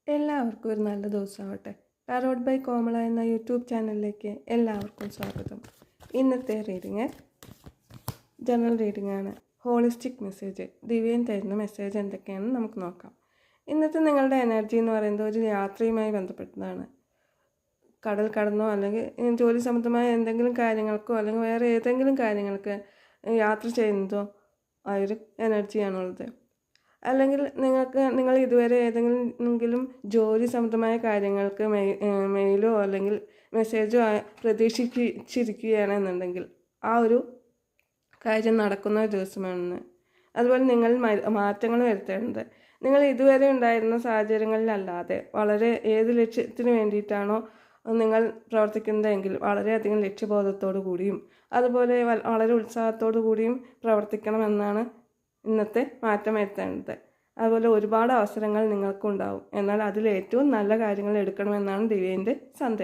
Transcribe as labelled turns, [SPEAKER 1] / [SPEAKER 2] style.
[SPEAKER 1] എല്ലാവർക്കും ഒരു നല്ല ദിവസമാവട്ടെ. ടാരോട്ട് ബൈ കോമള എന്ന യൂട്യൂബ് ചാനലിലേക്ക് എല്ലാവർക്കും സ്വാഗതം. ഇന്നത്തെ റീഡിങ് ജനറൽ റീഡിംഗ് ആണ്. ഹോളിസ്റ്റിക് മെസ്സേജ്, ദിവ്യൻ തരുന്ന മെസ്സേജ് എന്തൊക്കെയാണെന്ന് നമുക്ക് നോക്കാം. ഇന്നത്തെ നിങ്ങളുടെ എനർജി എന്ന് പറയുന്നത് ഒരു യാത്രയുമായി ബന്ധപ്പെട്ടതാണ്. കടൽ കടന്നോ അല്ലെങ്കിൽ ജോലി സംബന്ധമായ എന്തെങ്കിലും കാര്യങ്ങൾക്കോ അല്ലെങ്കിൽ വേറെ ഏതെങ്കിലും കാര്യങ്ങൾക്ക് യാത്ര ചെയ്യുന്നതോ ആയൊരു എനർജിയാണുള്ളത്. അല്ലെങ്കിൽ നിങ്ങൾ ഇതുവരെ ഏതെങ്കിലും ജോലി സംബന്ധമായ കാര്യങ്ങൾക്ക് മെയിലോ അല്ലെങ്കിൽ മെസ്സേജോ പ്രതീക്ഷിച്ചിരിക്കുകയാണെന്നുണ്ടെങ്കിൽ ആ ഒരു കാര്യം നടക്കുന്ന ഒരു ദിവസമാണ്. അതുപോലെ നിങ്ങൾ മാറ്റങ്ങൾ വരുത്തേണ്ടത്. നിങ്ങൾ ഇതുവരെ ഉണ്ടായിരുന്ന സാഹചര്യങ്ങളിലല്ലാതെ വളരെ ഏത് ലക്ഷ്യത്തിന് വേണ്ടിയിട്ടാണോ നിങ്ങൾ പ്രവർത്തിക്കുന്നതെങ്കിൽ വളരെയധികം ലക്ഷ്യബോധത്തോടു കൂടിയും അതുപോലെ വളരെ ഉത്സാഹത്തോടു കൂടിയും പ്രവർത്തിക്കണമെന്നാണ് ഇന്നത്തെ മാറ്റം വരുത്തേണ്ടത്. അതുപോലെ ഒരുപാട് അവസരങ്ങൾ നിങ്ങൾക്കുണ്ടാവും. എന്നാൽ അതിൽ ഏറ്റവും നല്ല കാര്യങ്ങൾ എടുക്കണമെന്നാണ് ദിവ്യൻ്റെ സന്ദേശം.